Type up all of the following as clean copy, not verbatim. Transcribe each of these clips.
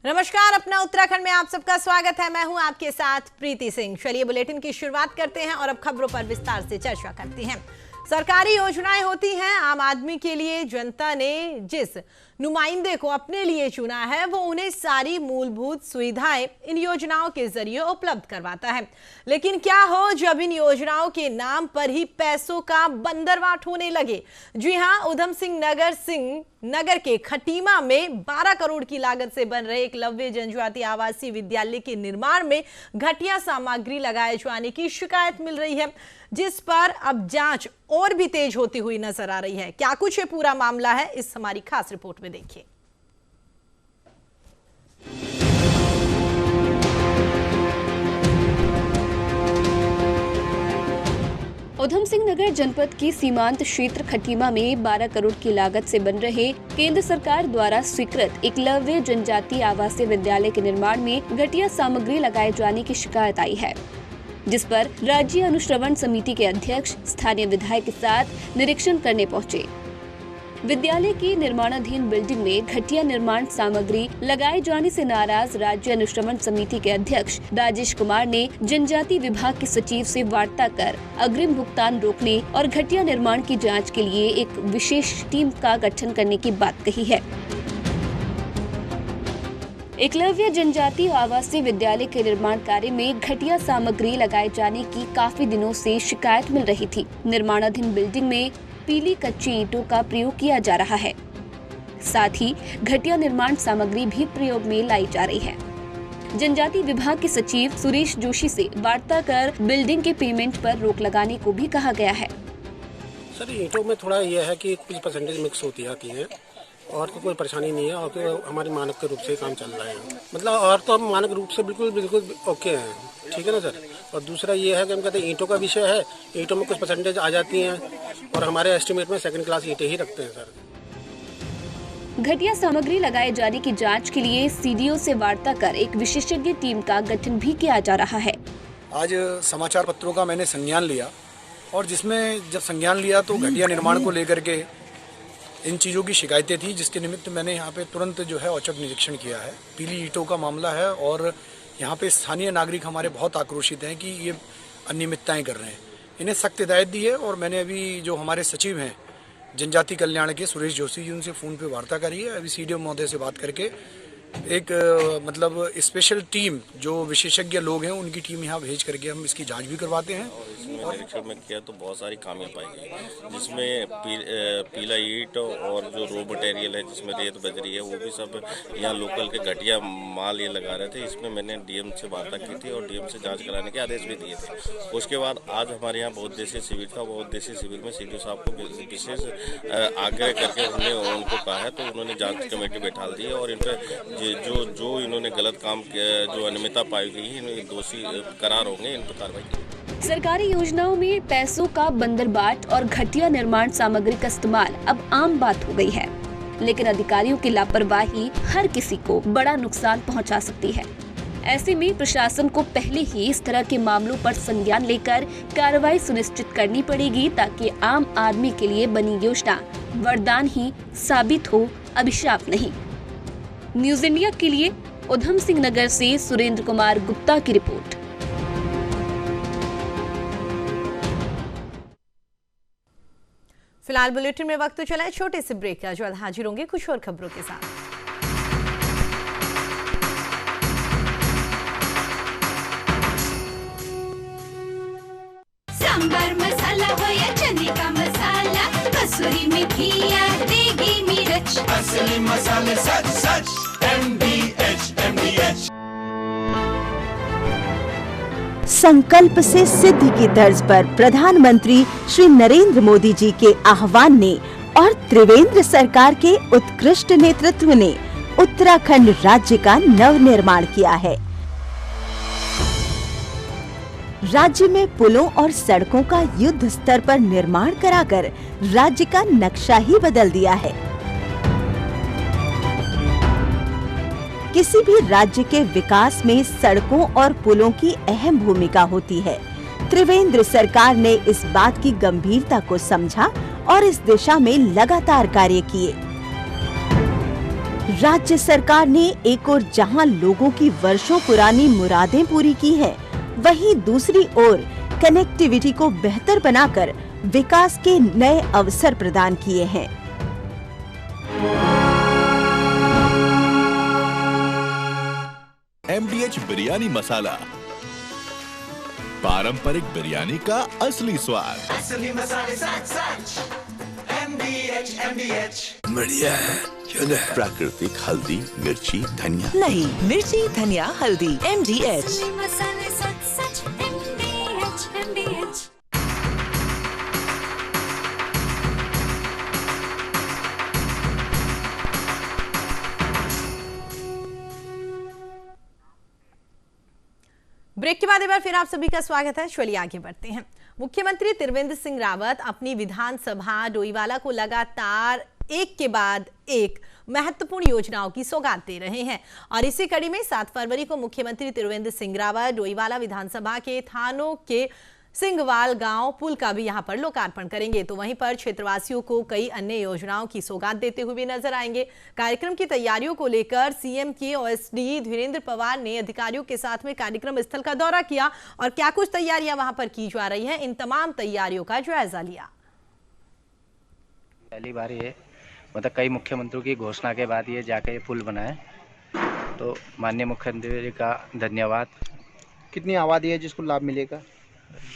नमस्कार, अपना उत्तराखंड में आप सबका स्वागत है। मैं हूं आपके साथ प्रीति सिंह। चलिए बुलेटिन की शुरुआत करते हैं और अब खबरों पर विस्तार से चर्चा करते हैं। सरकारी योजनाएं होती हैं आम आदमी के लिए। जनता ने जिस नुमाइंदे को अपने लिए चुना है वो उन्हें सारी मूलभूत सुविधाएं इन योजनाओं के जरिए उपलब्ध करवाता है। लेकिन क्या हो जब इन योजनाओं के नाम पर ही पैसों का बंदरवाट होने लगे। जी हां, उधम सिंह नगर के खटीमा में 12 करोड़ की लागत से बन रहे एकलव्य जनजातीय आवासीय विद्यालय के निर्माण में घटिया सामग्री लगाए जाने की शिकायत मिल रही है, जिस पर अब जांच और भी तेज होती हुई नजर आ रही है। क्या कुछ ये पूरा मामला है, इस हमारी खास रिपोर्ट में देखिए। उधम सिंह नगर जनपद की सीमांत क्षेत्र खटीमा में 12 करोड़ की लागत से बन रहे केंद्र सरकार द्वारा स्वीकृत एकलव्य जनजातीय आवासीय विद्यालय के निर्माण में घटिया सामग्री लगाए जाने की शिकायत आई है, जिस पर राज्य अनुश्रवण समिति के अध्यक्ष स्थानीय विधायक के साथ निरीक्षण करने पहुंचे। विद्यालय की निर्माणाधीन बिल्डिंग में घटिया निर्माण सामग्री लगाए जाने से नाराज राज्य अनुश्रवण समिति के अध्यक्ष राजेश कुमार ने जनजाति विभाग के सचिव से वार्ता कर अग्रिम भुगतान रोकने और घटिया निर्माण की जांच के लिए एक विशेष टीम का गठन करने की बात कही है। एकलव्य जनजातीय आवासीय विद्यालय के निर्माण कार्य में घटिया सामग्री लगाए जाने की काफी दिनों से शिकायत मिल रही थी। निर्माणाधीन बिल्डिंग में पीली कच्ची ईंटों का प्रयोग किया जा रहा है, साथ ही घटिया निर्माण सामग्री भी प्रयोग में लाई जा रही है। जनजाति विभाग के सचिव सुरेश जोशी से वार्ता कर बिल्डिंग के पेमेंट पर रोक लगाने को भी कहा गया है। सर, ईंटों में थोड़ा यह है कि कुछ परसेंटेज मिक्स होती आती है और तो कोई परेशानी नहीं है और तो हमारी मानक के रूप से काम चल रहा है। मतलब और तो हम मानक रूप से बिल्कुल ओके हैं, ठीक है ना सर। और दूसरा ये है कि हम कहते हैं ईंटों का विषय है, ईंटों में कुछ परसेंटेज आ जाती हैं और हमारे एस्टिमेट में सेकंड क्लास ईंटें ही रखते हैं सर। घटिया सामग्री लगाए जाने की जांच के लिए सीडीओ से वार्ता कर एक विशेषज्ञ टीम का गठन भी किया जा रहा है। आज समाचार पत्रों का मैंने संज्ञान लिया और जिसमें जब संज्ञान लिया तो घटिया निर्माण को लेकर के इन चीज़ों की शिकायतें थी, जिसके निमित्त मैंने यहाँ पे तुरंत जो है औचक निरीक्षण किया है। पीली ईंटों का मामला है और यहाँ पे स्थानीय नागरिक हमारे बहुत आक्रोशित हैं कि ये अनियमितताएं कर रहे हैं। इन्हें सख्त हिदायत दी है और मैंने अभी जो हमारे सचिव हैं जनजाति कल्याण के सुरेश जोशी जी, उनसे फ़ोन पे वार्ता करी है। अभी सीडीओ महोदय से बात करके एक मतलब स्पेशल टीम जो विशेषज्ञ लोग हैं उनकी टीम यहाँ भेज करके हम इसकी जांच भी करवाते हैं। इसमें निरीक्षण में किया तो बहुत सारी खामियां पाई गई, जिसमें पीला ईंट और जो रॉ मटेरियल है जिसमें रेत बजरी है वो भी सब यहाँ लोकल के घटिया माल ये लगा रहे थे। इसमें मैंने डीएम से वार्ता की थी और डीएम से जाँच कराने के आदेश भी दिए थे। उसके बाद आज हमारे यहाँ बहुउद्देशीय शिविर था। बहुउद्देशीय शिविर में सीडीओ साहब को विशेष आग्रह करके हमने उनको कहा है, तो उन्होंने जाँच कमेटी बैठा दी है और इन पर जो इन्होंने गलत काम किया, जो अनियमितता पाई गई है, दोषी करार होंगे, इन पर कार्रवाई की। सरकारी योजनाओं में पैसों का बंदरबाट और घटिया निर्माण सामग्री का इस्तेमाल अब आम बात हो गई है, लेकिन अधिकारियों की लापरवाही हर किसी को बड़ा नुकसान पहुंचा सकती है। ऐसे में प्रशासन को पहले ही इस तरह के मामलों पर संज्ञान लेकर कार्रवाई सुनिश्चित करनी पड़ेगी, ताकि आम आदमी के लिए बनी योजना वरदान ही साबित हो, अभिशाप नहीं। न्यूज इंडिया के लिए उधम सिंह नगर से सुरेंद्र कुमार गुप्ता की रिपोर्ट। फिलहाल बुलेटिन में वक्त तो चला है छोटे से ब्रेक का, जो आज हाजिर होंगे कुछ और खबरों के साथ। सांबर मसाला हो या चने का मसाला, कसूरी मेथी या देगी मिर्च, असली मसाले सच सच MDH। संकल्प से सिद्धि की तर्ज पर प्रधानमंत्री श्री नरेंद्र मोदी जी के आह्वान ने और त्रिवेंद्र सरकार के उत्कृष्ट नेतृत्व ने उत्तराखंड राज्य का नवनिर्माण किया है। राज्य में पुलों और सड़कों का युद्ध स्तर पर निर्माण कराकर राज्य का नक्शा ही बदल दिया है। किसी भी राज्य के विकास में सड़कों और पुलों की अहम भूमिका होती है। त्रिवेंद्र सरकार ने इस बात की गंभीरता को समझा और इस दिशा में लगातार कार्य किए। राज्य सरकार ने एक ओर जहां लोगों की वर्षों पुरानी मुरादें पूरी की है, वहीं दूसरी ओर कनेक्टिविटी को बेहतर बनाकर विकास के नए अवसर प्रदान किए हैं। MDH बिरयानी मसाला, पारंपरिक बिरयानी का असली स्वाद। असली मसाले सच MDH बढ़िया है, क्यों है? प्राकृतिक हल्दी, मिर्ची, धनिया नहीं, मिर्ची, धनिया, हल्दी, MDH। असली मसाले सच MDH। ब्रेक के बाद एक बार फिर आप सभी का स्वागत है। चलिए आगे बढ़ते हैं। मुख्यमंत्री त्रिवेंद्र सिंह रावत अपनी विधानसभा डोईवाला को लगातार एक के बाद एक महत्वपूर्ण योजनाओं की सौगात दे रहे हैं और इसी कड़ी में 7 फरवरी को मुख्यमंत्री त्रिवेंद्र सिंह रावत डोईवाला विधानसभा के थानों के सिंगवाल गांव पुल का भी यहां पर लोकार्पण करेंगे। तो वहीं पर क्षेत्रवासियों को कई अन्य योजनाओं की सौगात देते हुए नजर आएंगे। कार्यक्रम की तैयारियों को लेकर सीएम के OSD धीरेन्द्र पवार ने अधिकारियों के साथ में कार्यक्रम स्थल का दौरा किया और क्या कुछ तैयारियां वहां पर की जा रही हैं, इन तमाम तैयारियों का जायजा लिया। पहली बार ये मतलब कई मुख्यमंत्रियों की घोषणा के बाद ये जाकर ये पुल बना है, तो माननीय मुख्यमंत्री का धन्यवाद। कितनी आबादी है जिसको लाभ मिलेगा?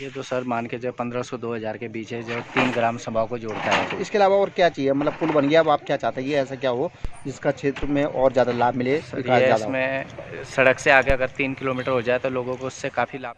ये तो सर मान के जो 1500-2000 के बीच है, जो 3 ग्राम सभा को जोड़ता है। तो इसके अलावा और क्या चाहिए? मतलब पुल बन गया, अब आप क्या चाहते हैं ये ऐसा क्या हो जिसका क्षेत्र में और ज़्यादा लाभ मिले? इसमें सड़क से आगे अगर 3 किलोमीटर हो जाए तो लोगों को उससे काफ़ी लाभ।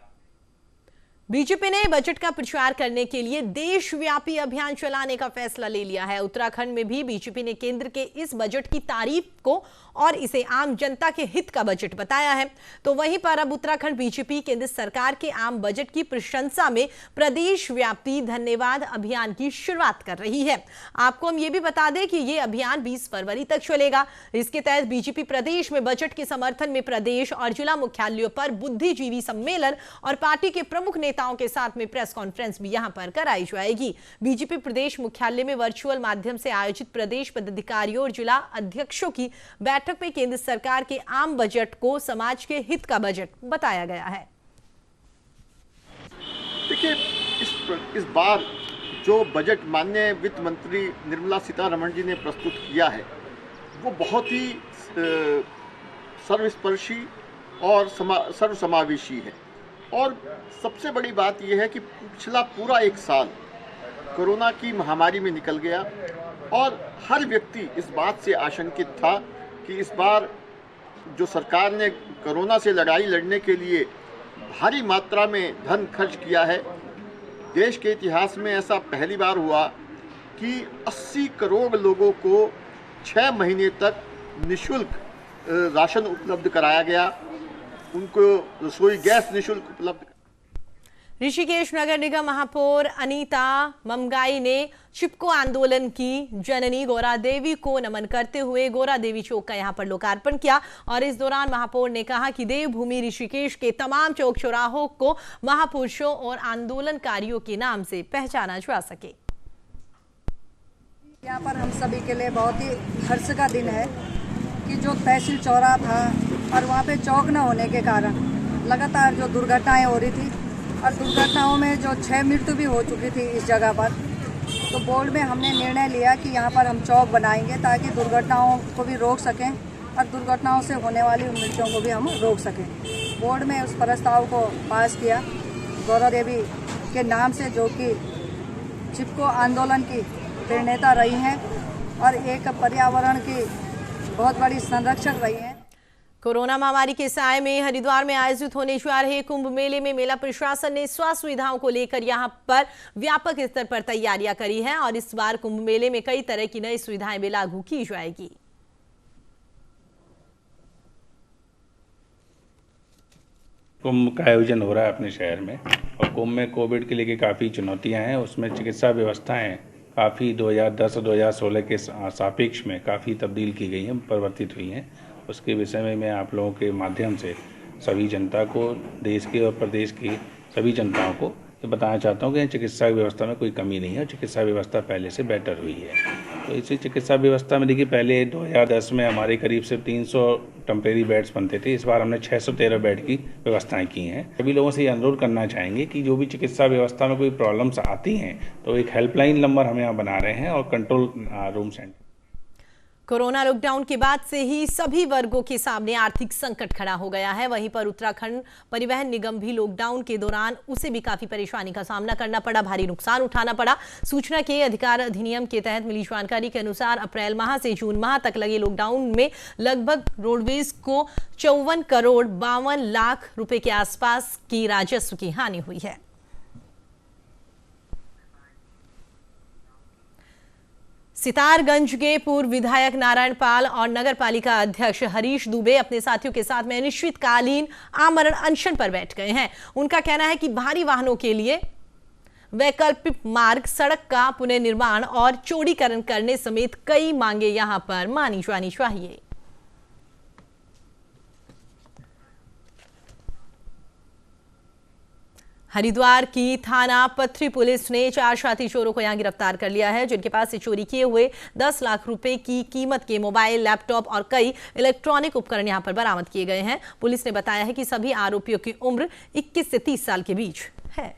बीजेपी ने बजट का प्रचार करने के लिए देशव्यापी अभियान चलाने का फैसला ले लिया है। उत्तराखंड में भी बीजेपी ने केंद्र के इस बजट की तारीफ को और इसे आम जनता के हित का बजट बताया है। तो वहीं पर अब उत्तराखंड बीजेपी केंद्र सरकार के आम बजट की प्रशंसा में प्रदेश व्यापी धन्यवाद अभियान की शुरुआत कर रही है। आपको हम ये भी बता दें कि ये अभियान 20 फरवरी तक चलेगा। इसके तहत बीजेपी प्रदेश में बजट के समर्थन में प्रदेश और जिला मुख्यालयों पर बुद्धिजीवी सम्मेलन और पार्टी के प्रमुख नेताओं के साथ में प्रेस कॉन्फ्रेंस भी यहां पर कराई जाएगी। बीजेपी प्रदेश मुख्यालय में वर्चुअल माध्यम से आयोजित प्रदेश पदाधिकारियों और जिला अध्यक्षों की बैठक में केंद्र सरकार के आम बजट को समाज के हित का बजट बताया गया है। देखिए, इस बार जो बजट माननीय वित्त मंत्री निर्मला सीतारमण जी ने प्रस्तुत किया है वो बहुत ही सर्वस्पर्शी और सर्वसमावेशी है। और सबसे बड़ी बात यह है कि पिछला पूरा 1 साल कोरोना की महामारी में निकल गया और हर व्यक्ति इस बात से आशंकित था कि इस बार जो सरकार ने कोरोना से लड़ाई लड़ने के लिए भारी मात्रा में धन खर्च किया है। देश के इतिहास में ऐसा पहली बार हुआ कि 80 करोड़ लोगों को 6 महीने तक निःशुल्क राशन उपलब्ध कराया गया, उनको रसोई गैस निःशुल्क उपलब्ध। ऋषिकेश नगर निगम महापौर अनीता ममगाई ने चिपको आंदोलन की जननी गौरा देवी को नमन करते हुए गौरा देवी चौक का यहां पर लोकार्पण किया और इस दौरान महापौर ने कहा कि देवभूमि ऋषिकेश के तमाम चौक चौराहों को महापुरुषों और आंदोलनकारियों के नाम से पहचाना जा सके। यहाँ पर हम सभी के लिए बहुत ही हर्ष का दिन है कि जो तहसील चौराहा था और वहाँ पे चौक न होने के कारण लगातार जो दुर्घटनाएं हो रही थी और दुर्घटनाओं में जो 6 मृत्यु भी हो चुकी थी इस जगह पर, तो बोर्ड में हमने निर्णय लिया कि यहाँ पर हम चौक बनाएंगे ताकि दुर्घटनाओं को भी रोक सकें और दुर्घटनाओं से होने वाली मृत्युओं को भी हम रोक सकें। बोर्ड में उस प्रस्ताव को पास किया गौरा देवी के नाम से, जो कि चिपको आंदोलन की प्रेरणा रही हैं और एक पर्यावरण की बहुत बड़ी संरक्षक रही हैं। कोरोना महामारी के साए में हरिद्वार में आयोजित होने जा रहे कुंभ मेले में मेला प्रशासन ने स्वास्थ्य सुविधाओं को लेकर यहां पर व्यापक स्तर पर तैयारियां करी हैं और इस बार कुंभ मेले में कई तरह की नई सुविधाएं भी लागू की जाएगी। कुंभ का आयोजन हो रहा है अपने शहर में और कुंभ में कोविड के लिए काफ़ी चुनौतियां हैं। उसमें चिकित्सा व्यवस्थाएं काफ़ी 2010 और 2016 के सापेक्ष में काफ़ी तब्दील की गई हैं, परिवर्तित हुई हैं। उसके विषय में मैं आप लोगों के माध्यम से सभी जनता को, देश के और प्रदेश की सभी जनताओं को ये बताना चाहता हूँ कि चिकित्सा व्यवस्था में कोई कमी नहीं है और चिकित्सा व्यवस्था पहले से बेटर हुई है। तो इसी चिकित्सा व्यवस्था में देखिए, पहले 2010 में हमारे करीब से 300 टेम्परेरी बेड्स बनते थे, इस बार हमने 613 बेड की व्यवस्थाएं की हैं। सभी लोगों से ये अनुरोध करना चाहेंगे कि जो भी चिकित्सा व्यवस्था में कोई प्रॉब्लम्स आती हैं तो एक हेल्पलाइन नंबर हम यहाँ बना रहे हैं और control room centre. Corona lockdown के बाद से ही सभी वर्गों के सामने आर्थिक संकट खड़ा हो गया है। वहीं पर उत्तराखंड परिवहन निगम भी लॉकडाउन के दौरान उसे भी काफी परेशानी का सामना करना पड़ा, भारी नुकसान उठाना पड़ा। सूचना के अधिकार अधिनियम के तहत मिली जानकारी के अनुसार अप्रैल माह से जून माह तक लगे लॉकडाउन में लगभग रोडवेज को 54 करोड़ 52 लाख रुपए के आसपास की राजस्व की हानि हुई है। सितारगंज के पूर्व विधायक नारायण पाल और नगर पालिका अध्यक्ष हरीश दुबे अपने साथियों के साथ में अनिश्चितकालीन आमरण अनशन पर बैठ गए हैं। उनका कहना है कि भारी वाहनों के लिए वैकल्पिक मार्ग, सड़क का पुनर्निर्माण और चौड़ीकरण करने समेत कई मांगे यहां पर मानी जानी चाहिए। हरिद्वार की थाना पथरी पुलिस ने 4 शातिर चोरों को यहां गिरफ्तार कर लिया है, जिनके पास से चोरी किए हुए 10 लाख रुपए की कीमत के मोबाइल, लैपटॉप और कई इलेक्ट्रॉनिक उपकरण यहां पर बरामद किए गए हैं। पुलिस ने बताया है कि सभी आरोपियों की उम्र 21 से 30 साल के बीच है।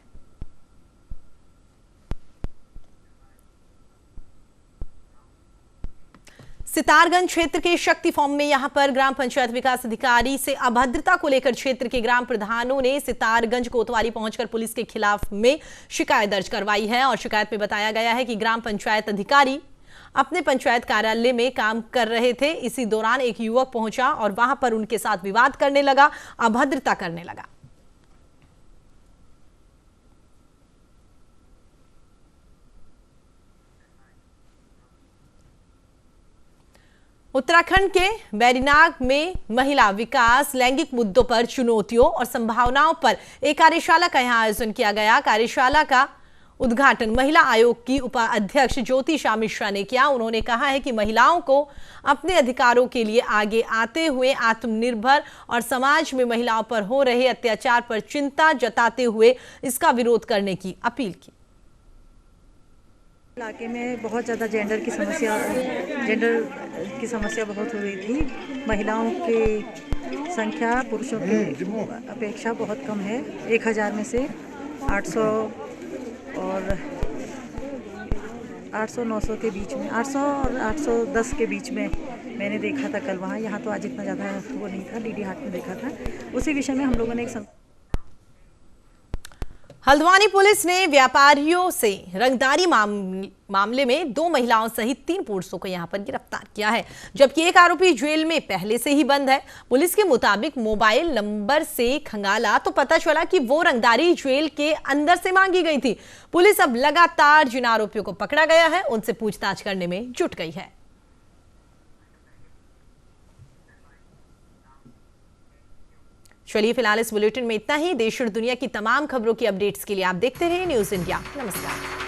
सितारगंज क्षेत्र के शक्ति फॉर्म में यहां पर ग्राम पंचायत विकास अधिकारी से अभद्रता को लेकर क्षेत्र के ग्राम प्रधानों ने सितारगंज कोतवाली पहुंचकर पुलिस के खिलाफ में शिकायत दर्ज करवाई है और शिकायत में बताया गया है कि ग्राम पंचायत अधिकारी अपने पंचायत कार्यालय में काम कर रहे थे। इसी दौरान एक युवक पहुंचा और वहां पर उनके साथ विवाद करने लगा, अभद्रता करने लगा। उत्तराखंड के बैरीनाग में महिला विकास, लैंगिक मुद्दों पर चुनौतियों और संभावनाओं पर एक कार्यशाला का यहां आयोजन किया गया। कार्यशाला का उद्घाटन महिला आयोग की उपाध्यक्ष ज्योति शाह मिश्रा ने किया। उन्होंने कहा है कि महिलाओं को अपने अधिकारों के लिए आगे आते हुए आत्मनिर्भर और समाज में महिलाओं पर हो रहे अत्याचार पर चिंता जताते हुए इसका विरोध करने की अपील की। इलाके में बहुत ज़्यादा जेंडर की समस्या बहुत हो रही थी। महिलाओं की संख्या पुरुषों की अपेक्षा बहुत कम है। 1000 में से 800 और 800-900 के बीच में, 800 और 810 के बीच में मैंने देखा था कल वहाँ। यहाँ तो आज इतना ज़्यादा वो नहीं था, डीडी हाट में देखा था। उसी विषय में हम लोगों ने एक हल्द्वानी पुलिस ने व्यापारियों से रंगदारी मामले में 2 महिलाओं सहित 3 पुरुषों को यहां पर गिरफ्तार किया है, जबकि एक आरोपी जेल में पहले से ही बंद है। पुलिस के मुताबिक मोबाइल नंबर से खंगाला तो पता चला कि वो रंगदारी जेल के अंदर से मांगी गई थी। पुलिस अब लगातार जिन आरोपियों को पकड़ा गया है उनसे पूछताछ करने में जुट गई है। चलिए फिलहाल इस बुलेटिन में इतना ही। देश और दुनिया की तमाम खबरों की अपडेट्स के लिए आप देखते रहिए न्यूज़ इंडिया। नमस्कार।